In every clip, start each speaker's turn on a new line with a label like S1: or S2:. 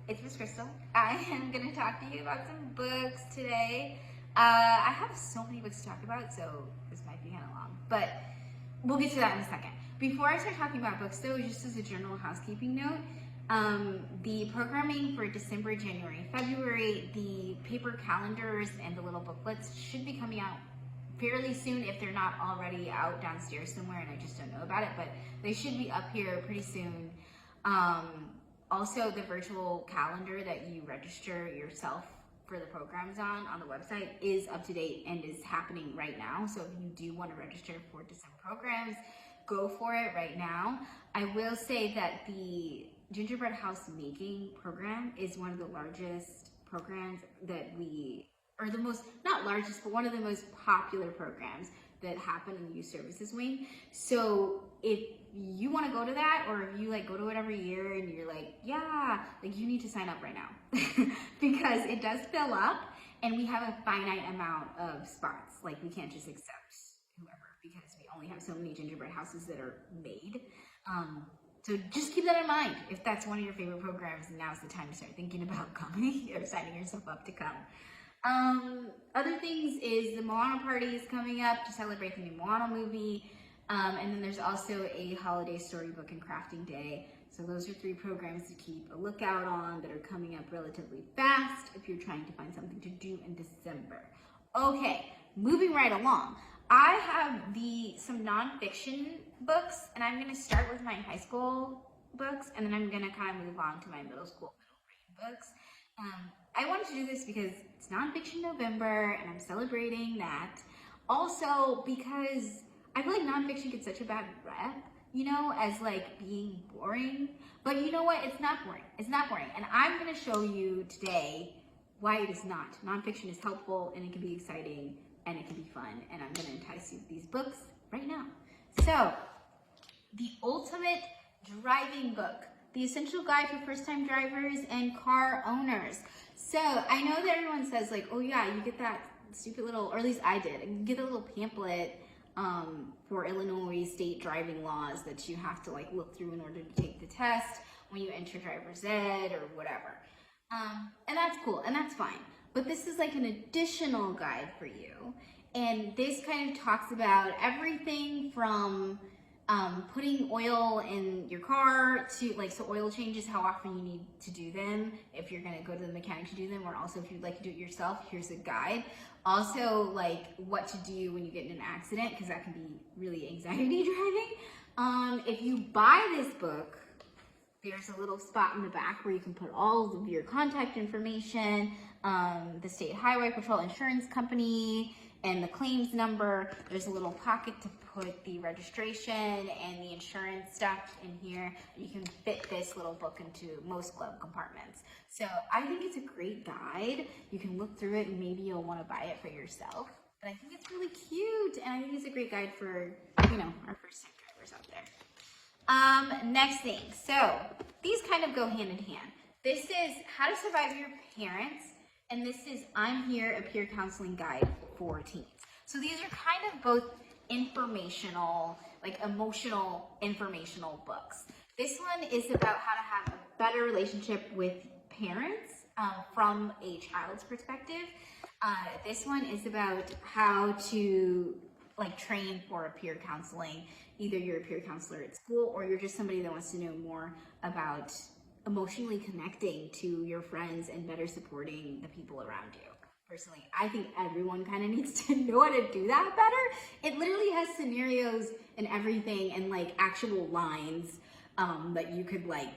S1: It's Miss Krystal. I am going to talk to you about some books today. I have so many books to talk about, so this might be kind of long, but we'll get to that in a second. Before I start talking about books, though, just as a general housekeeping note, the programming for December, January, February, the paper calendars and the little booklets should be coming out fairly soon if they're not already out downstairs somewhere and I just don't know about it, but they should be up here pretty soon. Also, the virtual calendar that you register yourself for the programs on the website is up to date and is happening right now. So if you do want to register for December programs, go for it right now. I will say that the gingerbread house making program is one of the largest programs that or the most, not largest, but one of the most popular programs that happen in the youth services wing. So if you want to go to that, or if you like go to it every year and you're like, yeah, like you need to sign up right now because it does fill up and we have a finite amount of spots. Like we can't just accept whoever because we only have so many gingerbread houses that are made. So just keep that in mind. If that's one of your favorite programs, now's the time to start thinking about coming or signing yourself up to come. Other things is the Moana party is coming up to celebrate the new Moana movie. And then there's also a holiday storybook and crafting day. So those are 3 programs to keep a lookout on that are coming up relatively fast if you're trying to find something to do in December. Okay, moving right along. I have some nonfiction books, and I'm going to start with my high school books, and then I'm going to kind of move on to my middle school, middle grade books. I wanted to do this because it's Nonfiction November, and I'm celebrating that. Also, because I feel like nonfiction gets such a bad rep, you know, as like being boring. But you know what? It's not boring. It's not boring. And I'm going to show you today why it is not. Nonfiction is helpful, and it can be exciting, and it can be fun. And I'm going to entice you with these books right now. So, The Ultimate Driving Book. The Essential Guide for First-Time Drivers and Car Owners. So, I know that everyone says like, oh yeah, you get that stupid little, or at least I did, you get a little pamphlet for Illinois state driving laws that you have to like look through in order to take the test when you enter driver's ed or whatever. And that's cool, and that's fine. But this is like an additional guide for you. And this kind of talks about everything from putting oil in your car to like, so oil changes, how often you need to do them, if you're gonna go to the mechanic to do them, or also if you'd like to do it yourself, here's a guide. Also like what to do when you get in an accident, because that can be really anxiety driving. If you buy this book, there's a little spot in the back where you can put all of your contact information, the state highway patrol insurance company, and the claims number. There's a little pocket to put the registration and the insurance stuff in here. You can fit this little book into most glove compartments. So I think it's a great guide. You can look through it and maybe you'll want to buy it for yourself. But I think it's really cute, and I think it's a great guide for, you know, our first time drivers out there. Next thing, so these kind of go hand in hand. This is How to Survive Your Parents, and this is I'm Here, a peer counseling guide for teens. So these are kind of both informational, like emotional informational books. This one is about how to have a better relationship with parents from a child's perspective. This one is about how to like train for a peer counseling. Either you're a peer counselor at school or you're just somebody that wants to know more about emotionally connecting to your friends and better supporting the people around you. Personally, I think everyone kind of needs to know how to do that better. It literally has scenarios and everything and like actual lines that you could like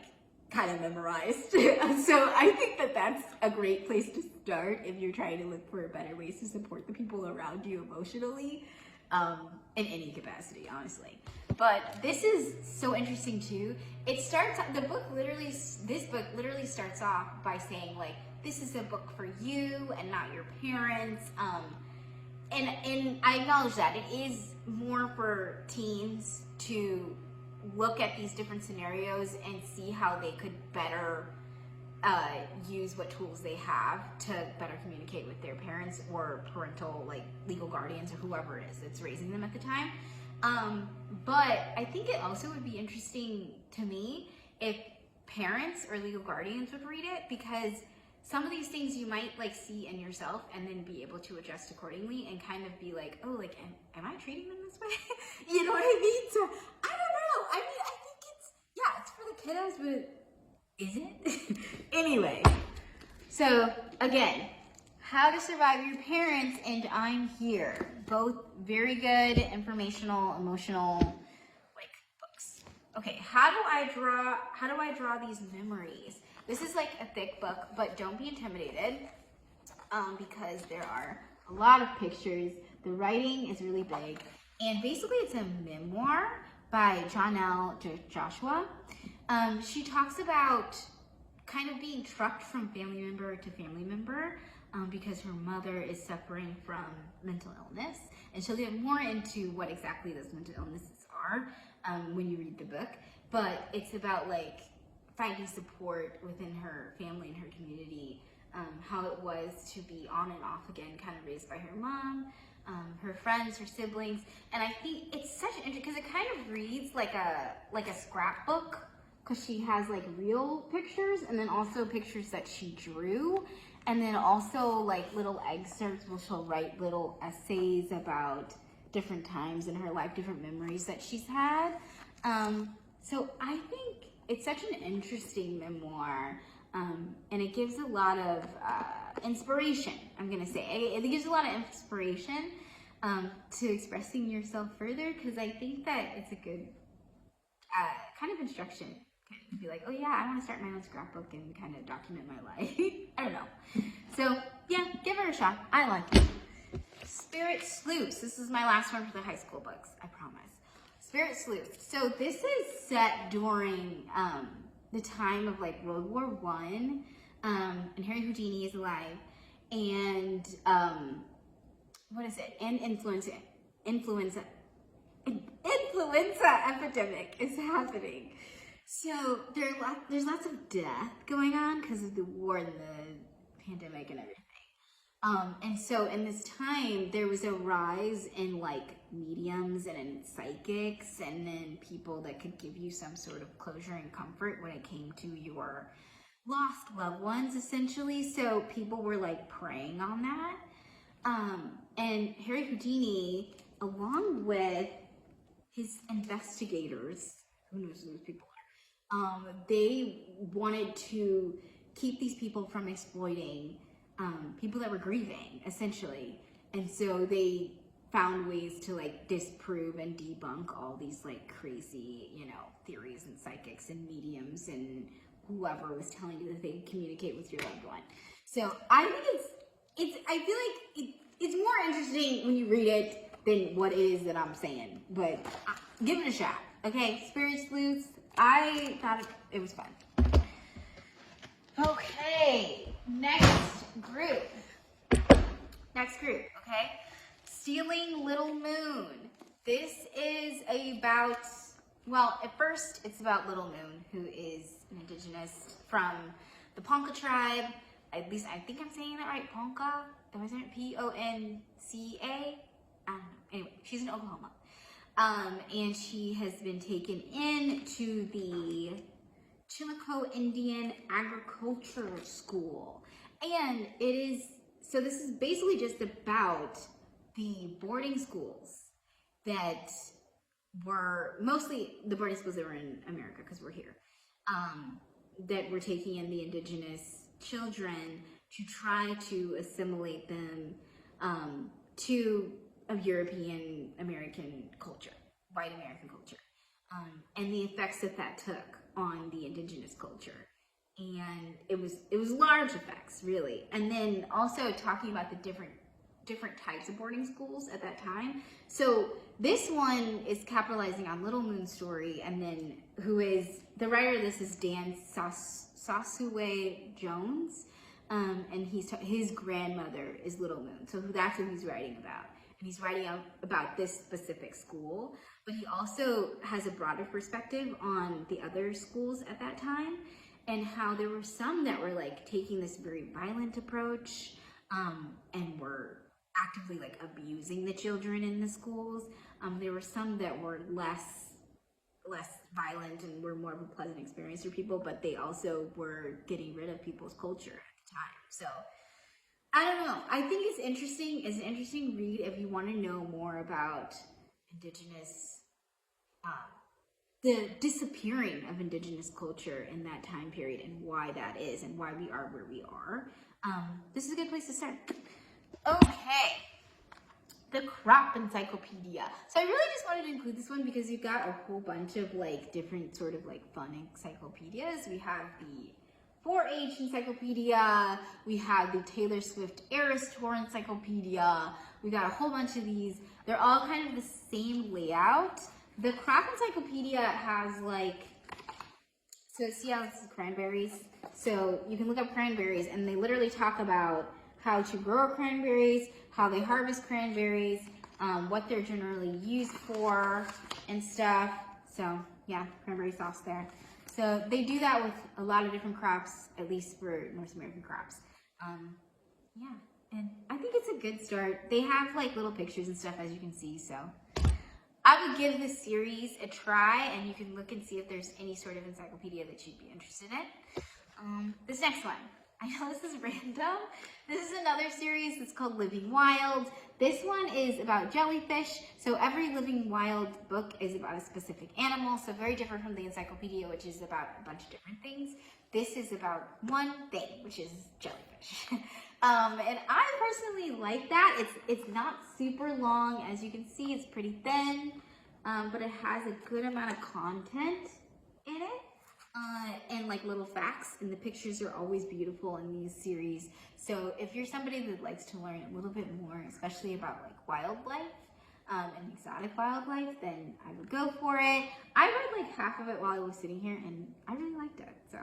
S1: kind of memorize. So I think that that's a great place to start if you're trying to look for better ways to support the people around you emotionally, in any capacity, honestly. But this is so interesting too. This book literally starts off by saying like, this is a book for you and not your parents. And I acknowledge that it is more for teens to look at these different scenarios and see how they could better use what tools they have to better communicate with their parents or parental, like legal guardians or whoever it is that's raising them at the time. But I think it also would be interesting to me if parents or legal guardians would read it, because some of these things you might like see in yourself and then be able to adjust accordingly and kind of be like, oh, like, am I treating them this way? You know what I mean? So I don't know. I mean, I think it's for the kiddos, but is it? Anyway, so again, How to Survive Your Parents and I'm Here. Both very good, informational, emotional, like, books. Okay, how do I draw these memories? This is like a thick book, but don't be intimidated because there are a lot of pictures. The writing is really big. And basically it's a memoir by Jonelle Joshua. She talks about kind of being trucked from family member to family member because her mother is suffering from mental illness. And she'll get more into what exactly those mental illnesses are when you read the book. But it's about like finding support within her family and her community, how it was to be on and off again, kind of raised by her mom, her friends, her siblings. And I think it's such an interesting, because it kind of reads like a scrapbook, because she has like real pictures and then also pictures that she drew, and then also like little excerpts where she'll write little essays about different times in her life, different memories that she's had. So I think it's such an interesting memoir, and it gives a lot of inspiration, I'm gonna say. It gives a lot of inspiration to expressing yourself further, because I think that it's a good kind of instruction. Kind of be like, oh yeah, I want to start my own scrapbook and kind of document my life. I don't know. So yeah, give her a shot. I like it. Spirit Sleuths. This is my last one for the high school books, I promise. Spirit Sleuths. So this is set during the time of like World War I, and Harry Houdini is alive, and what is it? And influenza epidemic is happening. So there's lots of death going on because of the war and the pandemic and everything. And so in this time, there was a rise in like mediums and in psychics, and then people that could give you some sort of closure and comfort when it came to your lost loved ones, essentially. So people were like preying on that. And Harry Houdini, along with his investigators, who knows who those people are, they wanted to keep these people from exploiting people that were grieving, essentially. And so they found ways to like disprove and debunk all these like crazy, theories and psychics and mediums and whoever was telling you that they could communicate with your loved one. So I think I feel like it's more interesting when you read it than what it is that I'm saying. But give it a shot, okay? Spirit Sleuths. I thought it was fun. Okay, next group, okay? Stealing Little Moon. This is about, well, at first it's about Little Moon, who is an indigenous from the Ponca tribe. At least I think I'm saying that right, Ponca. Am I saying it? Ponca? I don't know. Anyway, she's in Oklahoma. And she has been taken into the Chillicothe Indian Agriculture School. And so this is basically just about the boarding schools that were, mostly the boarding schools that were in America, because we're here, that were taking in the indigenous children to try to assimilate them to a European American culture, white American culture, and the effects that took on the indigenous culture. And it was large effects, really. And then also talking about the different types of boarding schools at that time. So this one is capitalizing on Little Moon's story, and then who is the writer of this is Dan Sosue Jones, and his grandmother is Little Moon. So that's who he's writing about. And he's writing about this specific school, but he also has a broader perspective on the other schools at that time, and how there were some that were like taking this very violent approach, and were actively like abusing the children in the schools. There were some that were less less violent and were more of a pleasant experience for people, but they also were getting rid of people's culture at the time. So I don't know. I think it's interesting. It's an interesting read if you want to know more about indigenous, um, the disappearing of indigenous culture in that time period and why that is and why we are where we are. This is a good place to start. Okay. The crop encyclopedia. So I really just wanted to include this one because you've got a whole bunch of like different sort of like fun encyclopedias. We have the 4-H encyclopedia. We have the Taylor Swift Eras Tour encyclopedia. We got a whole bunch of these. They're all kind of the same layout. The crop encyclopedia has like, so see how this is cranberries? So you can look up cranberries and they literally talk about how to grow cranberries, how they harvest cranberries, what they're generally used for and stuff. So yeah, cranberry sauce there. So they do that with a lot of different crops, at least for North American crops. Yeah, and I think it's a good start. They have like little pictures and stuff as you can see, so I would give this series a try and you can look and see if there's any sort of encyclopedia that you'd be interested in. This next one. I know this is random. This is another series that's called Living Wild. This one is about jellyfish. So every Living Wild book is about a specific animal. So very different from the encyclopedia, which is about a bunch of different things. This is about one thing, which is jellyfish. And I personally like that. It's not super long. As you can see, it's pretty thin, but it has a good amount of content in it. And like little facts, and the pictures are always beautiful in these series. So if you're somebody that likes to learn a little bit more, especially about like wildlife and exotic wildlife, then I would go for it. I read like half of it while I was sitting here and I really liked it, so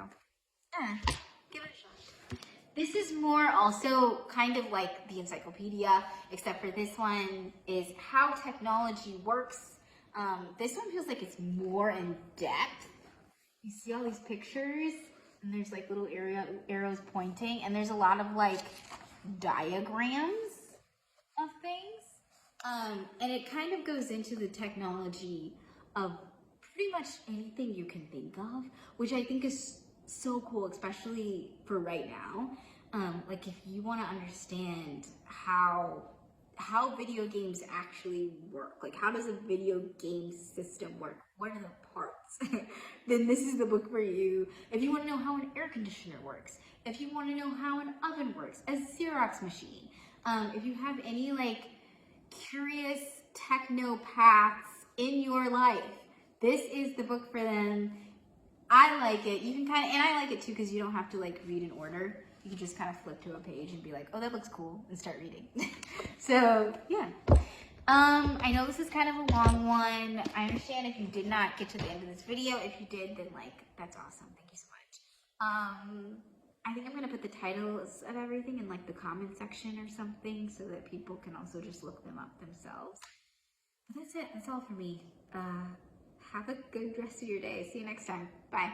S1: give it a shot. This is more also kind of like the encyclopedia, except for this one is how technology works. This one feels like it's more in depth. You see all these pictures and there's like little arrows pointing and there's a lot of like diagrams of things. And it kind of goes into the technology of pretty much anything you can think of, which I think is so cool, especially for right now. Like if you want to understand how video games actually work, like how does a video game system work, what are the parts, then this is the book for you. If you want to know how an air conditioner works, if you want to know how an oven works, a Xerox machine, if you have any like curious technopaths in your life, this is the book for them. I like it. You can kind of, and I like it too because you don't have to like read in order. You can just kind of flip to a page and be like, oh, that looks cool, and start reading. So yeah. I know this is kind of a long one. I understand if you did not get to the end of this video. If you did, then like, that's awesome. Thank you so much. I think I'm gonna put the titles of everything in like the comment section or something so that people can also just look them up themselves. But that's it. That's all for me. Have a good rest of your day. See you next time. Bye.